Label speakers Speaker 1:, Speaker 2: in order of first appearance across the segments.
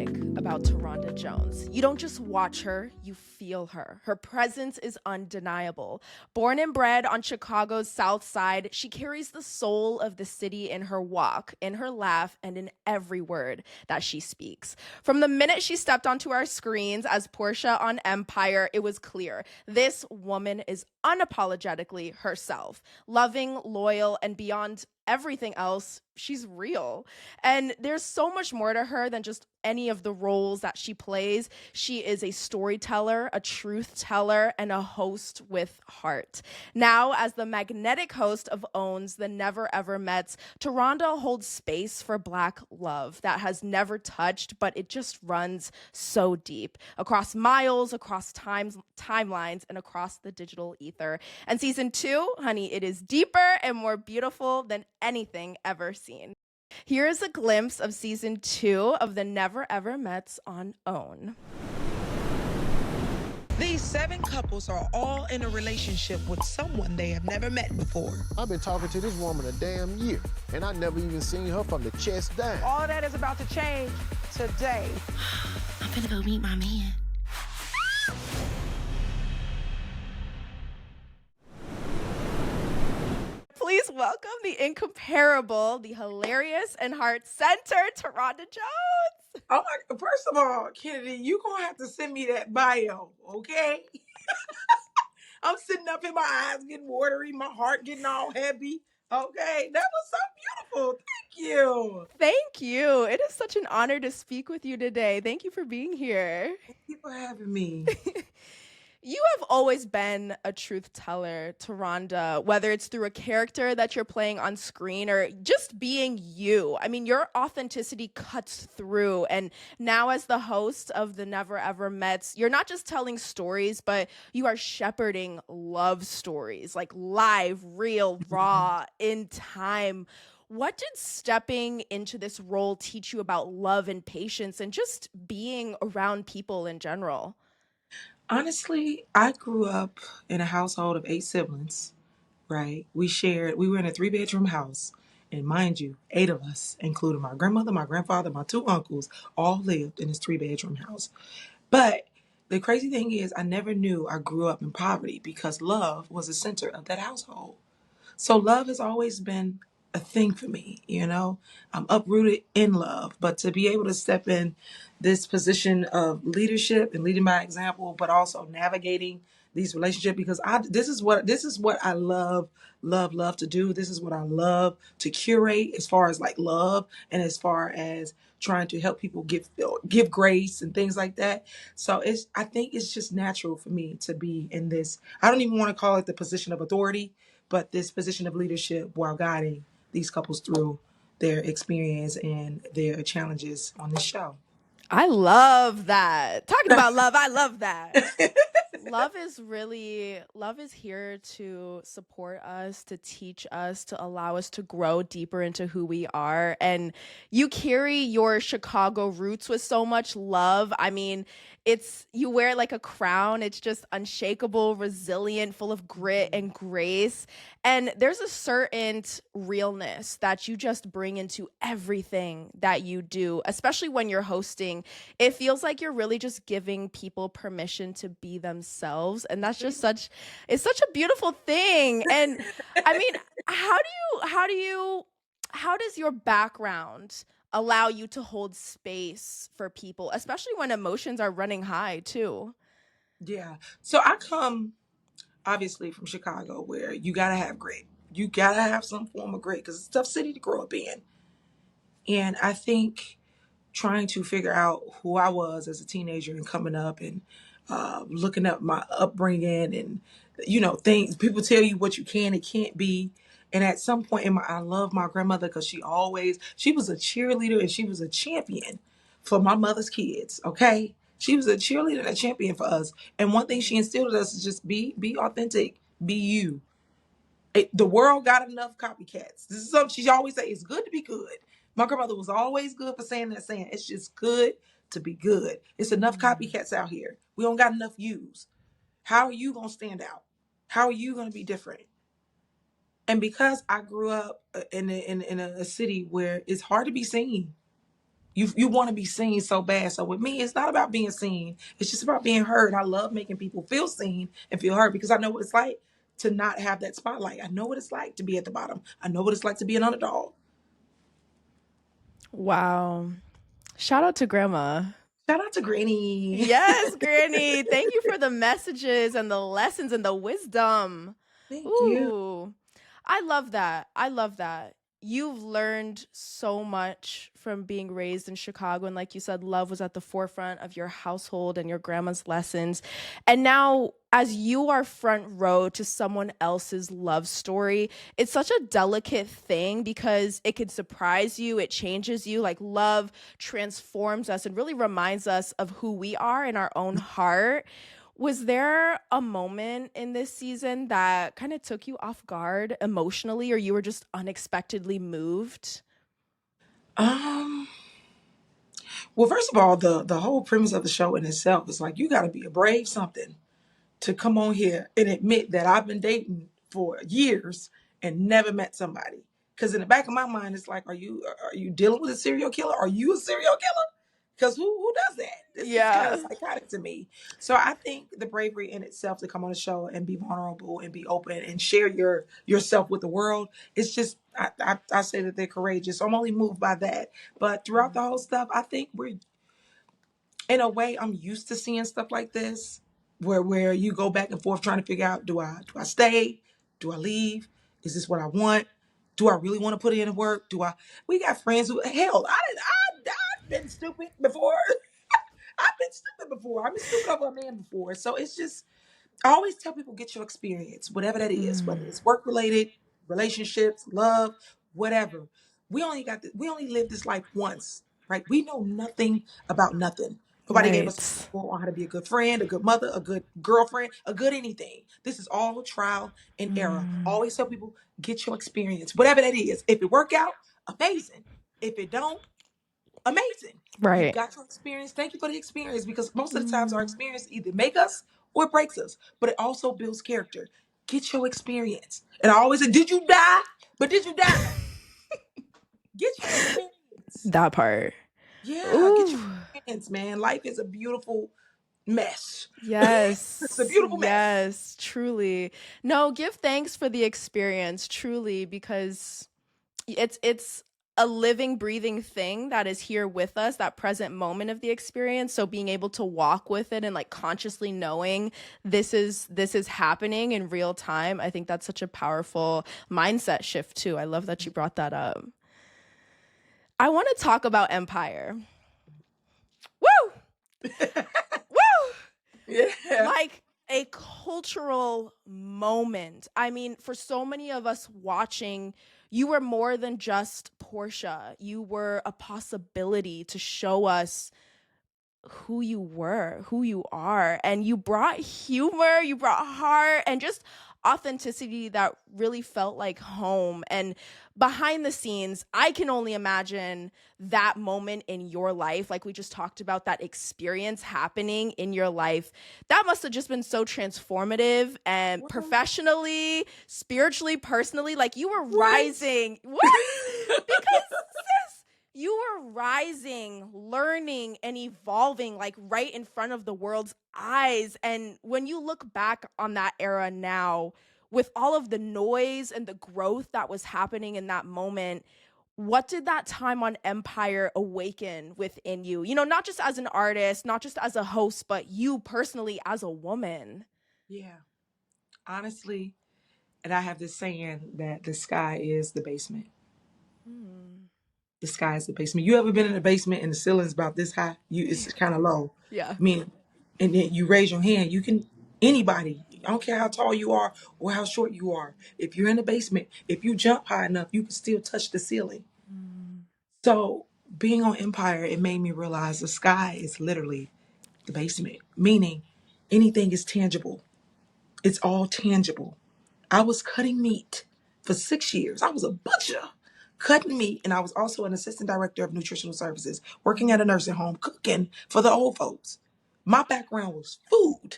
Speaker 1: unapologetic about Taronda Jones. You don't just watch her, you feel her. Her presence is undeniable. Born and bred on Chicago's South Side, she carries the soul of the city in her walk, in her laugh, and in every word that she speaks. From the minute she stepped onto our screens as Portia on Empire, it was clear this woman is unapologetically herself, loving, loyal, and beyond everything else, she's real. And there's so much more to her than just any of the roles that she plays. She is a storyteller, a truth teller, and a host with heart. Now, as the magnetic host of Owns the Never Ever Mets, Taronda holds space for Black love that has never touched, but it just runs so deep across miles, across timelines, and across the digital ether. And season 2, honey, it is deeper and more beautiful than anything ever seen. Here is a glimpse of season 2 of the Never Ever Mets on OWN.
Speaker 2: These 7 couples are all in a relationship with someone they have never met before.
Speaker 3: I've been talking to this woman a damn year, and I never even seen her from the chest down.
Speaker 2: All that is about to change today.
Speaker 4: I'm finna go meet my man.
Speaker 1: Please welcome the incomparable, the hilarious, and heart-centered Taronda Jones.
Speaker 5: Oh my! First of all, Kennedy, you gonna have to send me that bio, okay? I'm sitting up here, my eyes getting watery, my heart getting all heavy. Okay, that was so beautiful. Thank you.
Speaker 1: Thank you. It is such an honor to speak with you today. Thank you for being here.
Speaker 5: Thank you for having me.
Speaker 1: You have always been a truth teller, Taronda, whether it's through a character that you're playing on screen or just being you. I mean, your authenticity cuts through. And now as the host of the Never Ever Mets, you're not just telling stories, but you are shepherding love stories, like live, real, raw, in time. What did stepping into this role teach you about love and patience and just being around people in general?
Speaker 5: Honestly, I grew up in a household of 8 siblings, right? We were in a 3-bedroom house. And mind you, 8 of us, including my grandmother, my grandfather, my 2 uncles, all lived in this 3-bedroom house. But the crazy thing is, I never knew I grew up in poverty because love was the center of that household. So love has always been a thing for me, you know. I'm uprooted in love, but to be able to step in this position of leadership and leading by example, but also navigating these relationships because this is what I love to do. This is what I love to curate as far as like love and as far as trying to help people give grace and things like that. So I think it's just natural for me to be in this. I don't even want to call it the position of authority, but this position of leadership while guiding these couples through their experience and their challenges on this show.
Speaker 1: I love that. Talking about love, I love that. Love is here to support us, to teach us, to allow us to grow deeper into who we are. And you carry your Chicago roots with so much love. I mean, you wear it like a crown. It's just unshakable, resilient, full of grit and grace. And there's a certain realness that you just bring into everything that you do, especially when you're hosting. It feels like you're really just giving people permission to be themselves. And that's just it's such a beautiful thing. And I mean, how does your background allow you to hold space for people, especially when emotions are running high too?
Speaker 5: Yeah. So I come obviously from Chicago where you got to have grit. You got to have some form of grit because it's a tough city to grow up in. And I think trying to figure out who I was as a teenager and coming up and looking at my upbringing and things people tell you what you can and can't be. And at some point I love my grandmother because she was a cheerleader and she was a champion for my mother's kids. Okay, she was a cheerleader and a champion for us. And one thing she instilled in us is just be authentic, be you. The world got enough copycats. This is something she always say. It's good to be good. My grandmother was always good for saying it's just good to be good. It's enough copycats out here. We don't got enough yous. How are you going to stand out? How are you going to be different? And because I grew up in a city where it's hard to be seen, You want to be seen so bad. So with me, it's not about being seen. It's just about being heard. I love making people feel seen and feel heard because I know what it's like to not have that spotlight. I know what it's like to be at the bottom. I know what it's like to be an underdog.
Speaker 1: Wow. Shout out to Grandma.
Speaker 5: Shout out to Granny.
Speaker 1: Yes, Granny. Thank you for the messages and the lessons and the wisdom.
Speaker 5: Thank you.
Speaker 1: Ooh. I love that. I love that. You've learned so much from being raised in Chicago. And like you said, love was at the forefront of your household and your grandma's lessons. And now, as you are front row to someone else's love story, it's such a delicate thing because it can surprise you, it changes you. Like, love transforms us and really reminds us of who we are in our own heart. Was there a moment in this season that kind of took you off guard emotionally, or you were just unexpectedly moved?
Speaker 5: Um. Well, first of all, the whole premise of the show in itself is like you got to be a brave something to come on here and admit that I've been dating for years and never met somebody. Because in the back of my mind, it's like, are you dealing with a serial killer? Are you a serial killer? Because who does that? This is kind of
Speaker 1: Yeah.
Speaker 5: psychotic to me. So I think the bravery in itself to come on the show and be vulnerable and be open and share yourself with the world, it's just I say that they're courageous. So I'm only moved by that. But throughout the whole stuff, I think we're in a way I'm used to seeing stuff like this where you go back and forth trying to figure out do I stay? Do I leave? Is this what I want? Do I really want to put in the work? Do I We got friends who hell, I've been stupid before. I've been stupid before. I've been stupid over a man before. So it's just I always tell people get your experience, whatever that is, whether it's work related, relationships, love, whatever. We only live this life once, right? We know nothing about nothing. Nobody gave us a
Speaker 1: Right.
Speaker 5: manual on how to be a good friend, a good mother, a good girlfriend, a good anything. This is all trial and error. Always tell people get your experience, whatever that is. If it work out, amazing. If it don't, amazing. You
Speaker 1: Right.
Speaker 5: got your experience. Thank you for the experience because most of the times our experience either make us or it breaks us, but it also builds character. Get your experience. And I always say, did you die? But did you die? Get your experience.
Speaker 1: That part.
Speaker 5: Yeah, get your
Speaker 1: Ooh.
Speaker 5: experience, man. Life is a beautiful mess. It's a
Speaker 1: Yes.
Speaker 5: beautiful mess.
Speaker 1: Yes. Truly. No, give thanks for the experience, truly, because it's a living breathing thing that is here with us, that present moment of the experience. So being able to walk with it and like consciously knowing this is happening in real time, I think that's such a powerful mindset shift too. I love that you brought that up. I want to talk about Empire. Woo! Woo!
Speaker 5: Yeah.
Speaker 1: Like a cultural moment. I mean, for so many of us watching, you were more than just Portia. You were a possibility to show us who you were, who you are. And you brought humor, you brought heart, and just authenticity that really felt like home. And behind the scenes, I can only imagine that moment in your life, like we just talked about, that experience happening in your life. That must have just been so transformative and
Speaker 5: What?
Speaker 1: professionally, spiritually, personally. Like you were
Speaker 5: What?
Speaker 1: rising. What? Because sis, you were rising, learning, and evolving like right in front of the world's eyes. And when you look back on that era now, with all of the noise and the growth that was happening in that moment, what did that time on Empire awaken within you? You know, not just as an artist, not just as a host, but you personally as a woman.
Speaker 5: Yeah. Honestly, and I have this saying that the sky is the basement. The sky is the basement. You ever been in a basement and the ceiling's about this high? It's kind of low.
Speaker 1: Yeah.
Speaker 5: I mean, and then you raise your hand. You can anybody. I don't care how tall you are or how short you are. If you're in the basement, if you jump high enough, you can still touch the ceiling. So being on Empire, it made me realize the sky is literally the basement. Meaning, anything is tangible. It's all tangible. I was cutting meat for 6 years. I was a butcher cutting meat, and I was also an assistant director of nutritional services, working at a nursing home, cooking for the old folks. My background was food.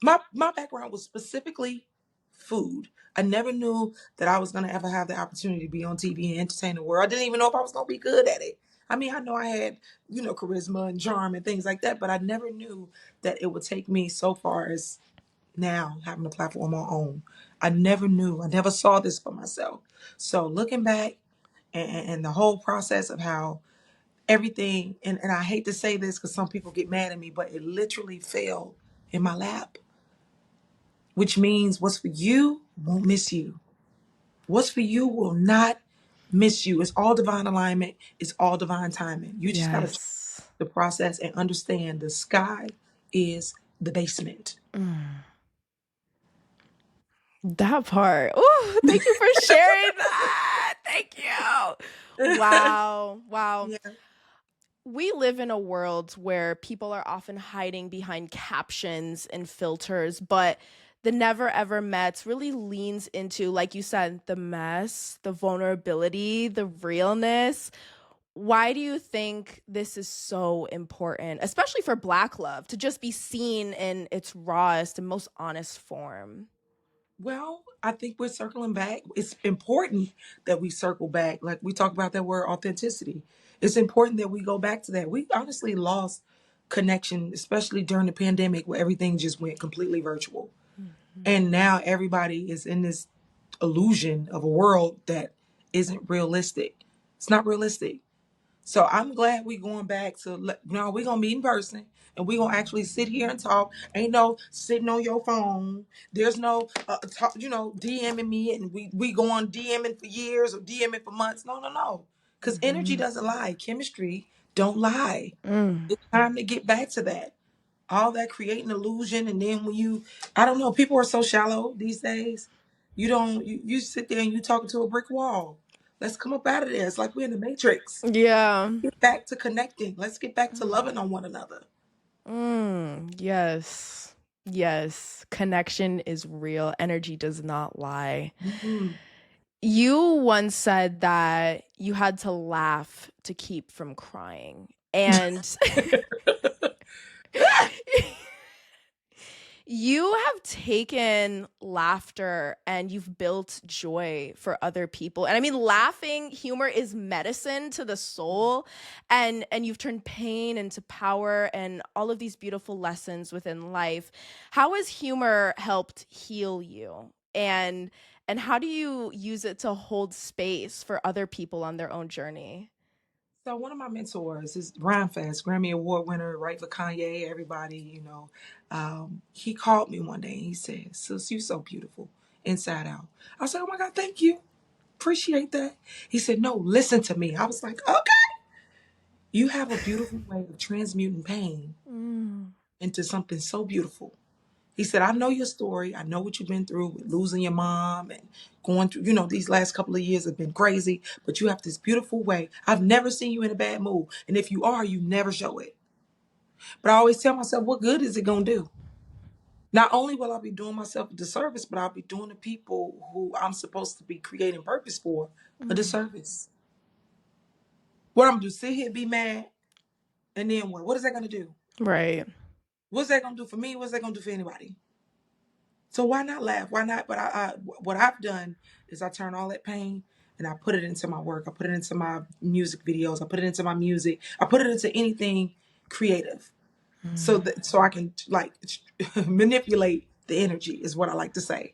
Speaker 5: My background was specifically food. I never knew that I was going to ever have the opportunity to be on TV and entertain the world. I didn't even know if I was going to be good at it. I mean, I know I had, charisma and charm and things like that, but I never knew that it would take me so far as now having a platform on my own. I never knew. I never saw this for myself. So looking back and the whole process of how everything, and I hate to say this because some people get mad at me, but it literally fell in my lap, which means what's for you won't miss you. What's for you will not miss you. It's all divine alignment. It's all divine timing. You just got to trust
Speaker 1: Yes.
Speaker 5: the process and understand the sky is the basement.
Speaker 1: That part. Ooh, thank you for sharing that. Thank you. Wow. Wow.
Speaker 5: Yeah.
Speaker 1: We live in a world where people are often hiding behind captions and filters, but the Never Ever Mets really leans into, like you said, the mess, the vulnerability, the realness. Why do you think this is so important, especially for Black love, to just be seen in its rawest and most honest form?
Speaker 5: Well, I think we're circling back. It's important that we circle back. Like we talk about that word authenticity. It's important that we go back to that. We honestly lost connection, especially during the pandemic where everything just went completely virtual.
Speaker 1: Mhm.
Speaker 5: And now everybody is in this illusion of a world that isn't realistic. It's not realistic. So I'm glad we going back to no, we're gonna meet in person and we're gonna actually sit here and talk. Ain't no sitting on your phone. There's no talk, DMing me and we go on DMing for years or DMing for months. No, no, no. Because energy
Speaker 1: Mhm.
Speaker 5: doesn't lie. Chemistry don't lie.
Speaker 1: Mm.
Speaker 5: It's time to get back to that. All that creating illusion, and then when I don't know, people are so shallow these days. You don't you sit there and you talking to a brick wall. Let's come up out of there. It's like we're in the matrix.
Speaker 1: Yeah.
Speaker 5: Get back to connecting. Let's get back to loving on one another.
Speaker 1: Yes. Yes. Connection is real. Energy does not lie.
Speaker 5: Mhm.
Speaker 1: You once said that you had to laugh to keep from crying. And you have taken laughter and you've built joy for other people. And I mean, laughing, humor is medicine to the soul. And you've turned pain into power and all of these beautiful lessons within life. How has humor helped heal you? And how do you use it to hold space for other people on their own journey?
Speaker 5: So one of my mentors is Rhyme Fest, Grammy Award winner, right for Kanye, everybody, he called me one day and he said, "Sis, you so beautiful, inside out." I said, "Oh my God, thank you. Appreciate that." He said, "No, listen to me." I was like, "Okay." You have a beautiful way of transmuting pain
Speaker 1: Mm.
Speaker 5: into something so beautiful. He said, "I know your story. I know what you've been through with losing your mom and going through, these last couple of years have been crazy, but you have this beautiful way. I've never seen you in a bad mood. And if you are, you never show it." But I always tell myself, what good is it going to do? Not only will I be doing myself a disservice, but I'll be doing the people who I'm supposed to be creating purpose for a
Speaker 1: Mm.
Speaker 5: disservice. What I'm going to do, sit here, be mad, and then what? What is that going to do?
Speaker 1: Right.
Speaker 5: What's that going to do for me? What's that going to do for anybody? So why not laugh? Why not? But what I've done is I turn all that pain and I put it into my work. I put it into my music videos. I put it into my music. I put it into anything creative, so
Speaker 1: Mm.
Speaker 5: that so I can like manipulate the energy is what I like to say.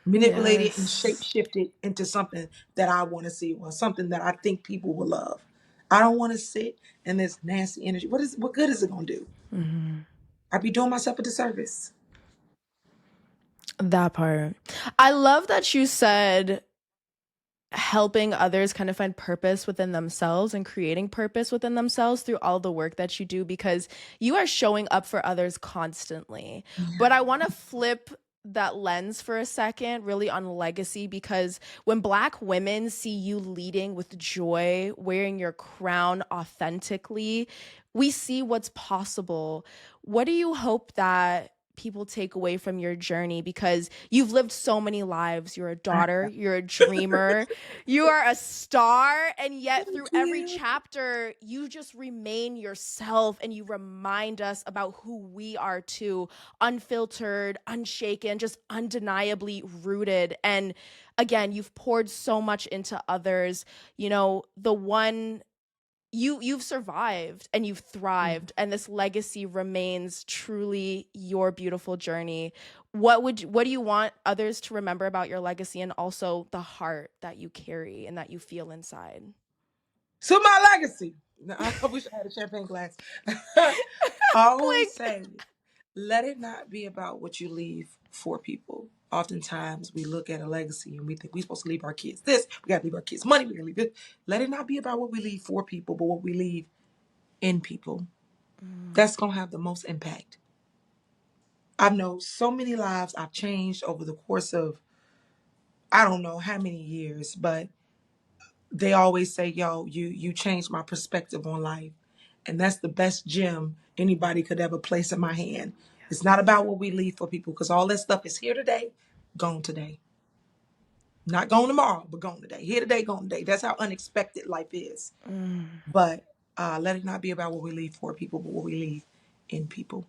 Speaker 5: Manipulate it and shape
Speaker 1: Yes.
Speaker 5: shift it into something that I want to see or something that I think people will love. I don't want to sit in this nasty energy. What good is it gonna do?
Speaker 1: Mhm.
Speaker 5: I'd be doing myself a disservice.
Speaker 1: That part. I love that you said helping others kind of find purpose within themselves and creating purpose within themselves through all the work that you do because you are showing up for others constantly. But I want to flip that lens for a second, really on legacy, because when Black women see you leading with joy, wearing your crown authentically, we see what's possible. What do you hope that people take away from your journey? Because you've lived so many lives. You're a daughter, you're a dreamer, you are a star, and yet through
Speaker 5: Thank
Speaker 1: every
Speaker 5: you.
Speaker 1: chapter, you just remain yourself and you remind us about who we are too, unfiltered, unshaken, just undeniably rooted. And again, you've poured so much into others. The one you've survived and you've thrived, and this legacy remains truly your beautiful journey. What do you want others to remember about your legacy, and also the heart that you carry and that you feel inside?
Speaker 5: So my legacy. Now, I wish I had a champagne glass. I always say, let it not be about what you leave for people. Oftentimes we look at a legacy and we think we're supposed to leave our kids this, we gotta leave our kids money, we gotta leave it. Let it not be about what we leave for people, but what we leave in people. That's gonna have the most impact. I've known so many lives I've changed over the course of I don't know how many years, but they always say, yo, you changed my perspective on life. And that's the best gem anybody could ever place in my hand. It's not about what we leave for people, because all that stuff is here today, gone today. Not gone tomorrow, but gone today. Here today, gone today. That's how unexpected life is. But let it not be about what we leave for people, but what we leave in people.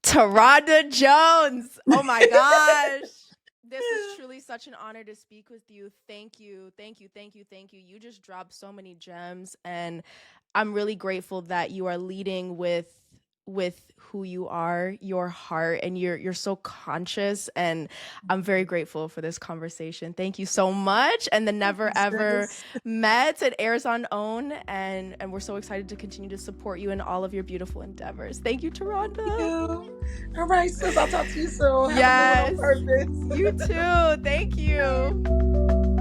Speaker 1: Taronda Jones. Oh my gosh. This is truly such an honor to speak with you. Thank you. Thank you. Thank you. Thank you. You just dropped so many gems, and I'm really grateful that you are leading with who you are, your heart, and you're so conscious, and I'm very grateful for this conversation. Thank you so much. And the Never Ever Met, it airs on OWN, and we're so excited to continue to support you in all of your beautiful endeavors. Thank you, Taronda.
Speaker 5: Thank you. All right, sis, I'll talk to you soon.
Speaker 1: Yes.
Speaker 5: Have a good one on purpose.
Speaker 1: You too. Thank you.